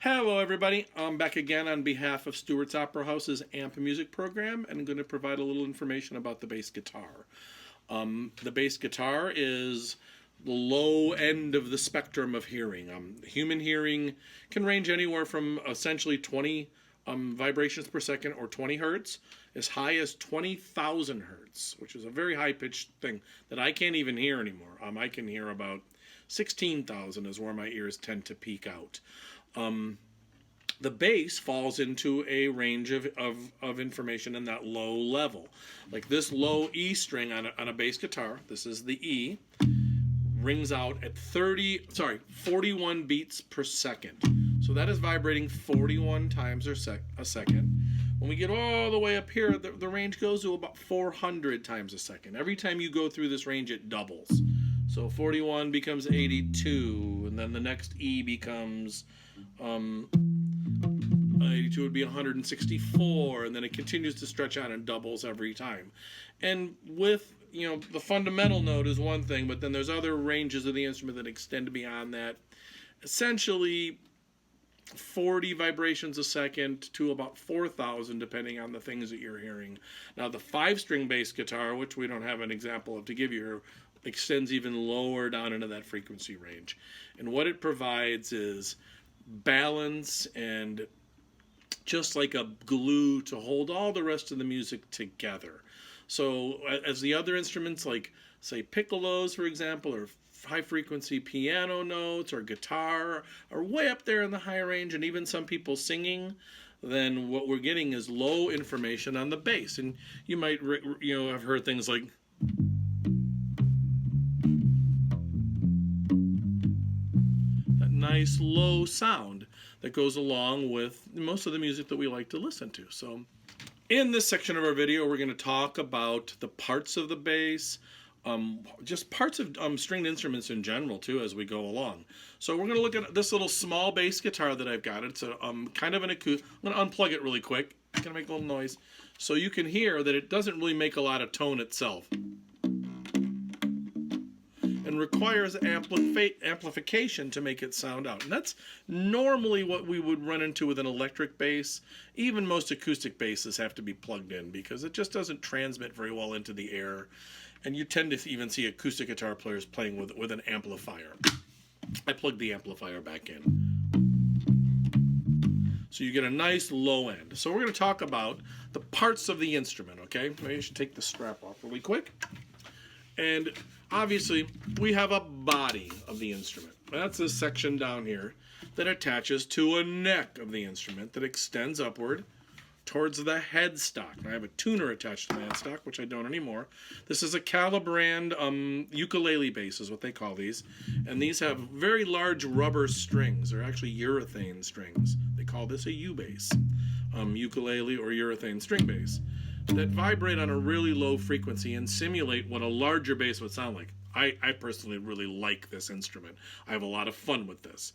Hello, everybody. I'm back again on behalf of Stewart's Opera House's AMP music program, and I'm going to provide a little information about the bass guitar. The bass guitar is the low end of the spectrum of hearing. Human hearing can range anywhere from essentially 20 vibrations per second or 20 hertz, as high as 20,000 hertz, which is a very high pitched thing that I can't even hear anymore. I can hear about 16,000 is where my ears tend to peak out. The bass falls into a range of information in that low level. Like this low E string on a bass guitar, this is the E, rings out at 41 beats per second. So that is vibrating 41 times a second. When we get all the way up here, the range goes to about 400 times a second. Every time you go through this range, it doubles. So 41 becomes 82, and then the next E becomes 82 would be 164, and then it continues to stretch out and doubles every time. And with, the fundamental note is one thing, but then there's other ranges of the instrument that extend beyond that. Essentially 40 vibrations a second to about 4,000, depending on the things that you're hearing. Now, the 5-string bass guitar, which we don't have an example of to give you here, extends even lower down into that frequency range. And what it provides is balance and just like a glue to hold all the rest of the music together. So as the other instruments, like say piccolos, for example, or high frequency piano notes or guitar are way up there in the high range, and even some people singing, then what we're getting is low information on the bass. And you might have heard things like that nice low sound that goes along with most of the music that we like to listen to. So in this section of our video, we're going to talk about the parts of the bass, just parts of stringed instruments in general too as we go along. So we're going to look at this little small bass guitar that I've got. It's a kind of an acoustic. I'm going to unplug it really quick. It's going to make a little noise. So you can hear that it doesn't really make a lot of tone itself, and requires amplification to make it sound out. And that's normally what we would run into with an electric bass. Even most acoustic basses have to be plugged in because it just doesn't transmit very well into the air. And you tend to even see acoustic guitar players playing with an amplifier. I plugged the amplifier back in. So you get a nice low end. So we're going to talk about the parts of the instrument, okay? Maybe I should take the strap off really quick. And obviously, we have a body of the instrument. That's this section down here that attaches to a neck of the instrument that extends upward towards the headstock. I have a tuner attached to the headstock, which I don't anymore. This is a Calibrand ukulele bass is what they call these. And these have very large rubber strings. They're actually urethane strings. They call this a U-bass, ukulele or urethane string bass, that vibrate on a really low frequency and simulate what a larger bass would sound like. I personally really like this instrument. I have a lot of fun with this.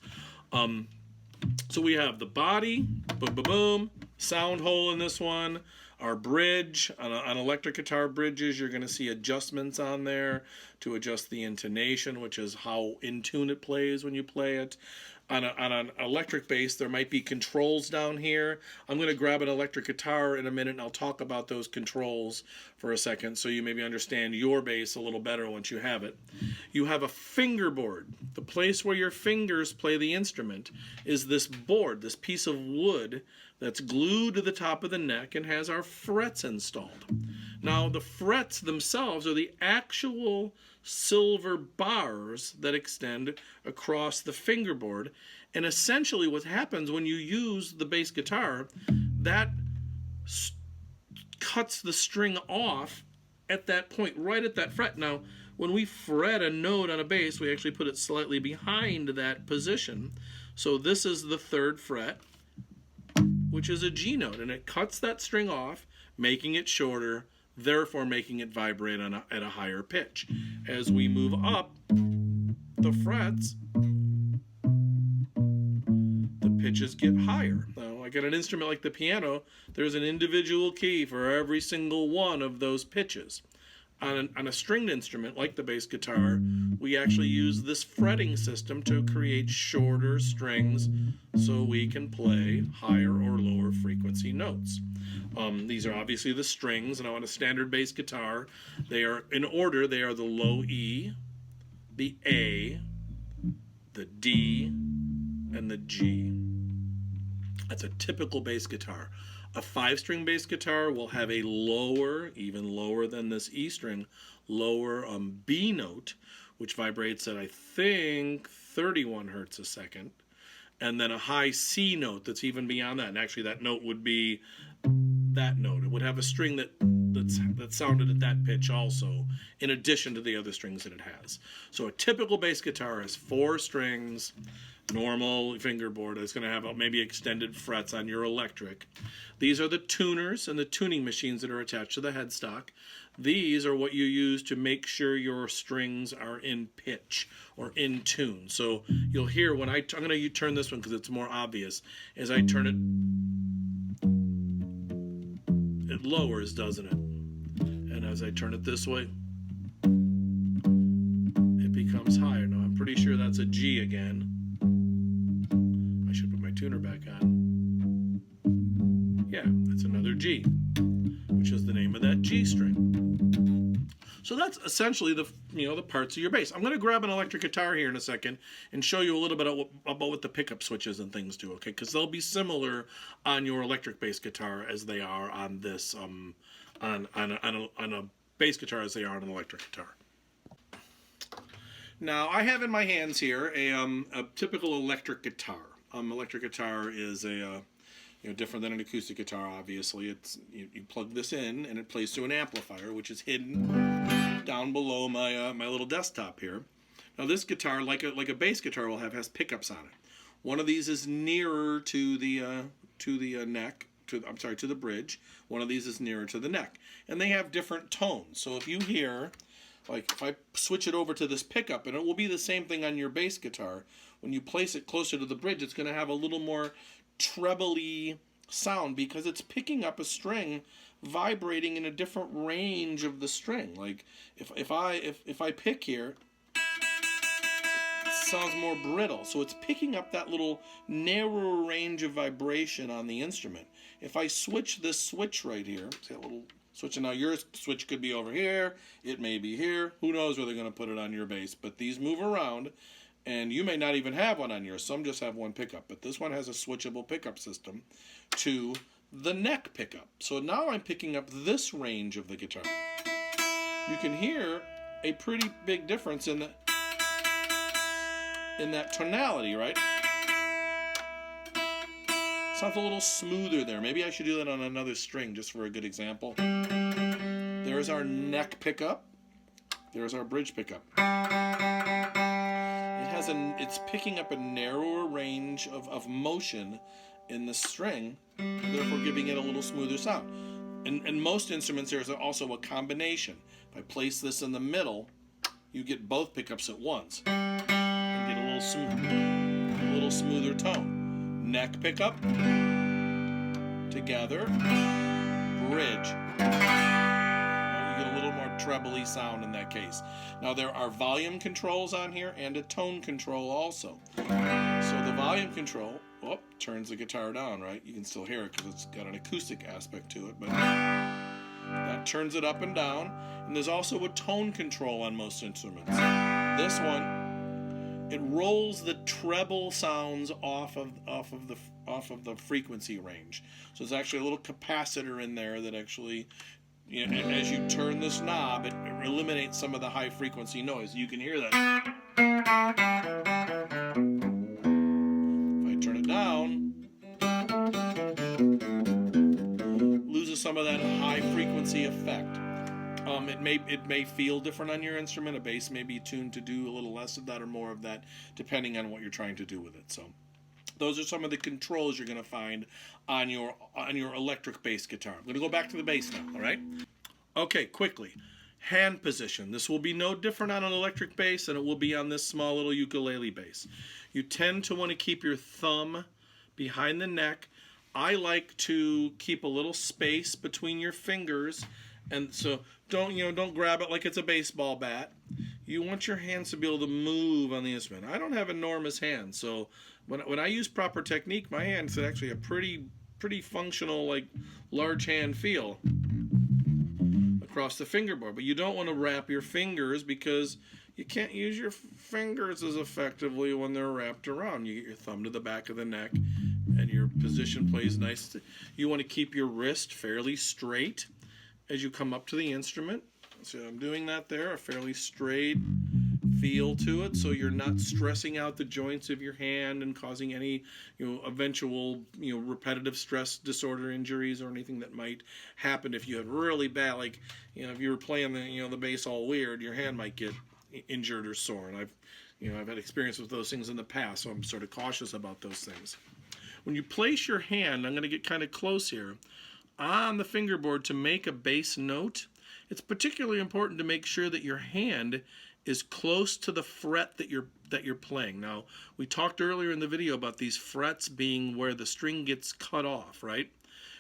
So we have the body, boom, boom, boom, sound hole in this one, our bridge. On electric guitar bridges, you're going to see adjustments on there to adjust the intonation, which is how in tune it plays when you play it. On an electric bass, there might be controls down here. I'm going to grab an electric guitar in a minute, and I'll talk about those controls for a second so you maybe understand your bass a little better once you have it. You have a fingerboard. The place where your fingers play the instrument is this board, this piece of wood that's glued to the top of the neck and has our frets installed. Now, the frets themselves are the actual silver bars that extend across the fingerboard. And essentially what happens when you use the bass guitar, that cuts the string off at that point, right at that fret. Now, when we fret a note on a bass, we actually put it slightly behind that position. So this is the 3rd fret, which is a G note, and it cuts that string off, making it shorter, therefore making it vibrate at a higher pitch. As we move up the frets, the pitches get higher. Now, like in an instrument like the piano, there's an individual key for every single one of those pitches. on a stringed instrument like the bass guitar, we actually use this fretting system to create shorter strings so we can play higher or lower frequency notes. These are obviously the strings, and on a standard bass guitar, they are in order. They are the low E, the A, the D, and the G. That's a typical bass guitar. A 5-string bass guitar will have a lower, even lower than this E string, lower B note, which vibrates at, I think, 31 hertz a second, and then a high C note that's even beyond that. And actually, that note would be that note. It would have a string that sounded at that pitch also, in addition to the other strings that it has. So a typical bass guitar has 4 strings, normal fingerboard. It's going to have maybe extended frets on your electric. These are the tuners and the tuning machines that are attached to the headstock. These are what you use to make sure your strings are in pitch or in tune. So you'll hear when I'm going to turn this one because it's more obvious. As I turn it, it lowers, doesn't it? And as I turn it this way, it becomes higher. Now I'm pretty sure that's a G again. I should put my tuner back on. Yeah, that's another G, which is the name of that G string. So that's essentially the parts of your bass. I'm going to grab an electric guitar here in a second and show you a little bit about what the pickup switches and things do, okay? Because they'll be similar on your electric bass guitar as they are on this on a bass guitar as they are on an electric guitar. Now I have in my hands here a typical electric guitar. Electric guitar is different than an acoustic guitar. Obviously, it's you plug this in and it plays to an amplifier, which is hidden down below my little desktop here. Now this guitar, like a bass guitar will have, has pickups on it. One of these is nearer to the neck. To the bridge. One of these is nearer to the neck, and they have different tones. So if you hear, like if I switch it over to this pickup, and it will be the same thing on your bass guitar, when you place it closer to the bridge, it's going to have a little more trebly sound because it's picking up a string vibrating in a different range of the string. Like if I pick here, it sounds more brittle, so it's picking up that little narrower range of vibration on the instrument. If I switch this switch right here, see that little switch, and now your switch could be over here, it may be here, who knows where they're going to put it on your bass, but these move around, and you may not even have one on yours. Some just have one pickup, but this one has a switchable pickup system to the neck pickup. So now I'm picking up this range of the guitar. You can hear a pretty big difference in that tonality, right? Sounds a little smoother there. Maybe I should do that on another string just for a good example. There's our neck pickup. There's our bridge pickup. It's picking up a narrower range of motion in the string, therefore giving it a little smoother sound. In most instruments, there's also a combination. If I place this in the middle, you get both pickups at once and get a little smoother tone. Neck pickup, together, bridge. You get a little more trebly sound in that case. Now there are volume controls on here and a tone control also. So the volume control, turns the guitar down, right? You can still hear it because it's got an acoustic aspect to it, but that turns it up and down. And there's also a tone control on most instruments. This one, it rolls the treble sounds off of the frequency range. So there's actually a little capacitor in there that actually, as you turn this knob, it eliminates some of the high frequency noise. You can hear that. If I turn it down, loses some of that high frequency effect. It may feel different on your instrument. A bass may be tuned to do a little less of that or more of that, depending on what you're trying to do with it. So, those are some of the controls you're going to find on your electric bass guitar. I'm going to go back to the bass now. All right. Okay, quickly. Hand position. This will be no different on an electric bass than it will be on this small little ukulele bass. You tend to want to keep your thumb behind the neck. I like to keep a little space between your fingers And so don't grab it like it's a baseball bat. You want your hands to be able to move on the instrument. I don't have enormous hands, so when I use proper technique, my hands are actually a pretty functional, like, large hand feel across the fingerboard. But you don't want to wrap your fingers, because you can't use your fingers as effectively when they're wrapped around. You get your thumb to the back of the neck, and your position plays nice. You want to keep your wrist fairly straight as you come up to the instrument. So I'm doing that there, a fairly straight feel to it, so you're not stressing out the joints of your hand and causing any eventual repetitive stress disorder injuries or anything that might happen if you had really bad, like, if you were playing the bass all weird, your hand might get injured or sore. And I've had experience with those things in the past, so I'm sort of cautious about those things. When you place your hand, I'm going to get kind of close here, on the fingerboard to make a bass note, it's particularly important to make sure that your hand is close to the fret that you're playing. Now, we talked earlier in the video about these frets being where the string gets cut off, right?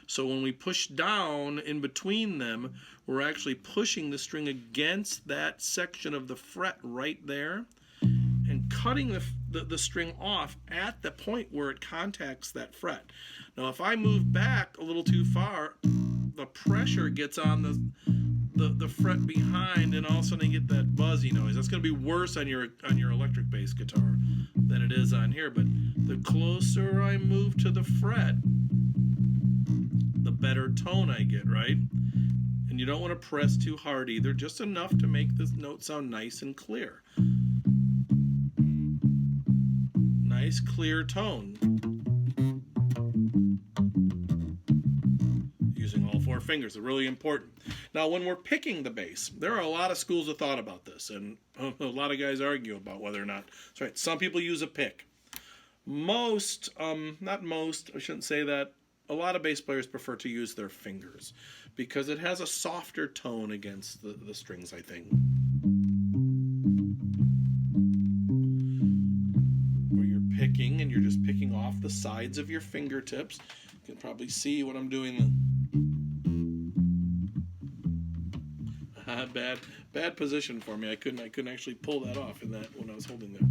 So when we push down in between them, we're actually pushing the string against that section of the fret right there and cutting the string off at the point where it contacts that fret. Now, if I move back a little too far, the pressure gets on the fret behind, and all of a sudden you get that buzzy noise. That's going to be worse on your electric bass guitar than it is on here. But the closer I move to the fret, the better tone I get, right? And you don't want to press too hard either, just enough to make this note sound nice and clear. Nice, clear tone. Using all four fingers are really important. Now, when we're picking the bass, there are a lot of schools of thought about this, and a lot of guys argue about whether or not that's right. Some people use a pick. Not most, I shouldn't say that. A lot of bass players prefer to use their fingers because it has a softer tone against the strings, I think. Where you're picking and you're just picking off the sides of your fingertips. You can probably see what I'm doing. Bad position for me. I couldn't actually pull that off in that when I was holding there.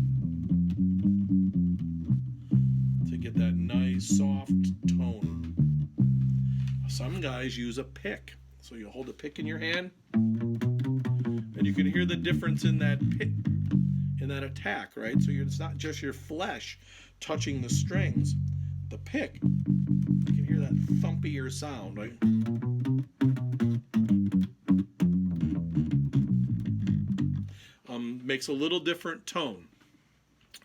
To get that nice soft tone. Some guys use a pick. So you hold a pick in your hand, and you can hear the difference in that pick, in that attack, right? So it's not just your flesh touching the strings. The pick, you can hear that thumpier sound, right? Makes a little different tone.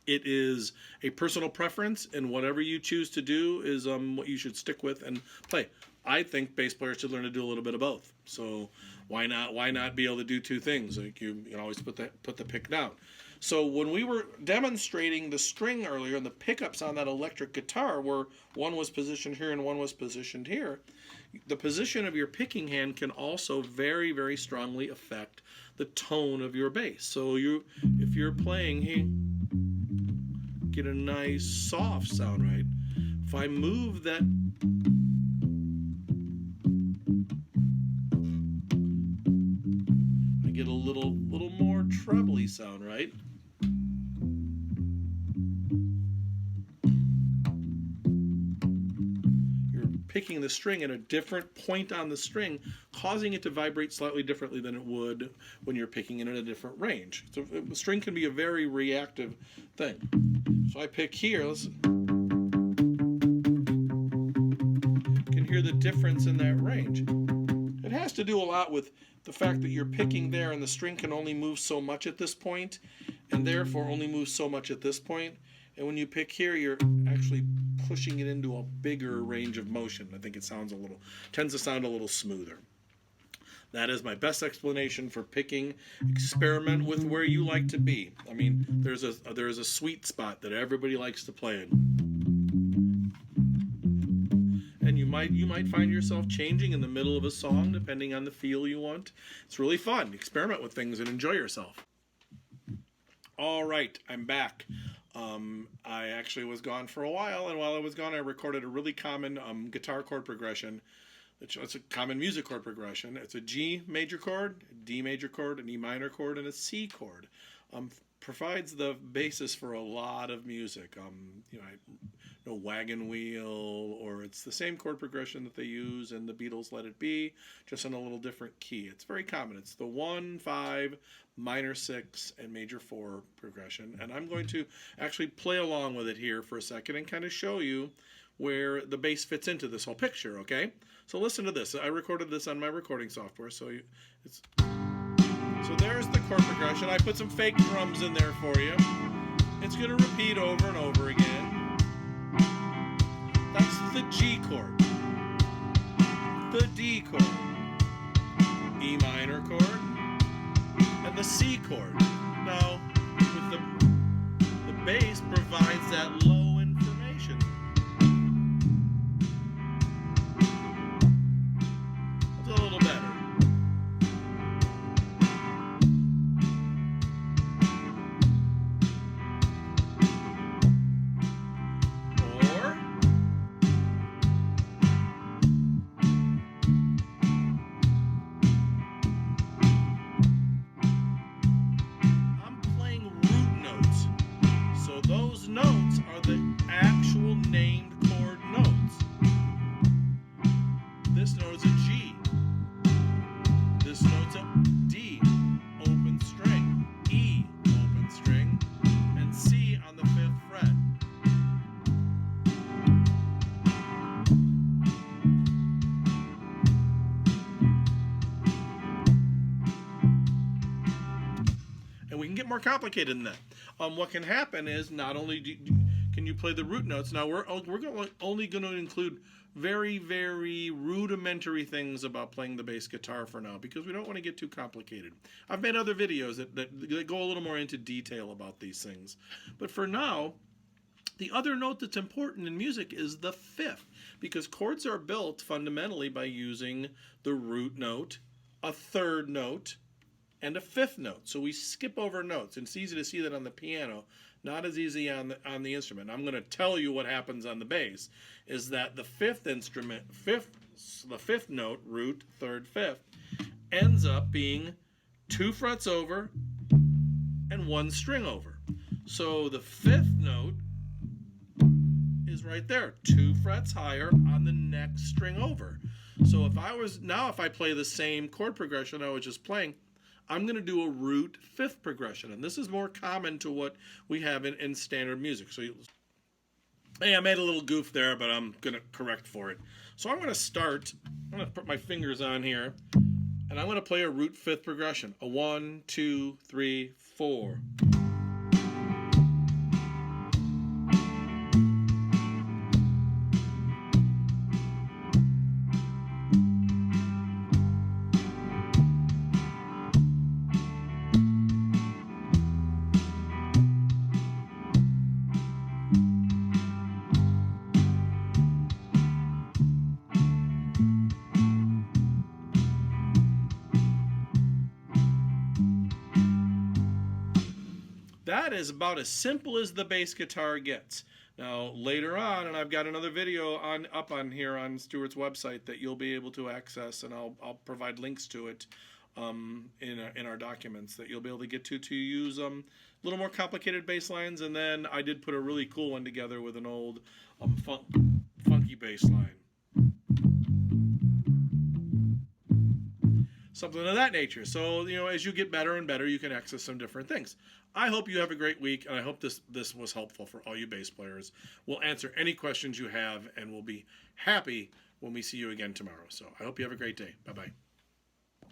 It is a personal preference, and whatever you choose to do is what you should stick with and play. I think bass players should learn to do a little bit of both. So why not be able to do two things? Like you can always put the pick down. So when we were demonstrating the string earlier and the pickups on that electric guitar, where one was positioned here and one was positioned here, the position of your picking hand can also very, very strongly affect the tone of your bass. So if you're playing here, get a nice soft sound, right? If I move that, I get a little more trebly sound, right? Picking the string at a different point on the string, causing it to vibrate slightly differently than it would when you're picking it in a different range. So the string can be a very reactive thing. So I pick here. You can hear the difference in that range. It has to do a lot with the fact that you're picking there and the string can only move so much at this point, and therefore only move so much at this point. And when you pick here, you're actually pushing it into a bigger range of motion. I think it tends to sound a little smoother. That is my best explanation for picking. Experiment with where you like to be. I mean, there's a sweet spot that everybody likes to play in. And you might find yourself changing in the middle of a song depending on the feel you want. It's really fun. Experiment with things and enjoy yourself. All right, I'm back. I actually was gone for a while, and while I was gone, I recorded a really common guitar chord progression It's a common music chord progression. It's a G major chord, a D major chord, an E minor chord, and a C chord. Provides the basis for a lot of music. I know Wagon Wheel, or it's the same chord progression that they use in the Beatles' Let It Be, just in a little different key. It's very common. It's the 1, 5, minor 6, and major 4 progression. And I'm going to actually play along with it here for a second and kind of show you where the bass fits into this whole picture, okay? So listen to this. I recorded this on my recording software, so there's the chord progression. I put some fake drums in there for you. It's going to repeat over and over again. That's the G chord, the D chord, E minor chord, and the C chord. Now, with the bass provides that low information. It's a little better. Those notes are the actual named chord notes. This note is a G. This note's a D, open string, E, open string, and C on the 5th fret. And we can get more complicated than that. What can happen is not only can you play the root notes. Now we're only going to include very, very rudimentary things about playing the bass guitar for now, because we don't want to get too complicated. I've made other videos that go a little more into detail about these things. But for now, the other note that's important in music is the 5th, because chords are built fundamentally by using the root note, a 3rd note, and a 5th note. So we skip over notes, and it's easy to see that on the piano, not as easy on the instrument. I'm going to tell you what happens on the bass, is that the 5th note, root, 3rd, 5th, ends up being 2 frets over and 1 string over. So the 5th note is right there, 2 frets higher on the next string over. So if I play the same chord progression I was just playing, I'm going to do a root 5th progression, and this is more common to what we have in standard music. So, hey, I made a little goof there, but I'm going to correct for it. So I'm going to put my fingers on here, and I'm going to play a root 5th progression. A 1, 2, 3, 4. That is about as simple as the bass guitar gets. Now, later on, and I've got another video up on here on Stuart's website that you'll be able to access, and I'll provide links to it in our documents that you'll be able to get to use a little more complicated bass lines. And then I did put a really cool one together with an old funky bass line. Something of that nature. So, as you get better and better, you can access some different things. I hope you have a great week, and I hope this was helpful for all you bass players. We'll answer any questions you have, and we'll be happy when we see you again tomorrow. So I hope you have a great day. Bye-bye.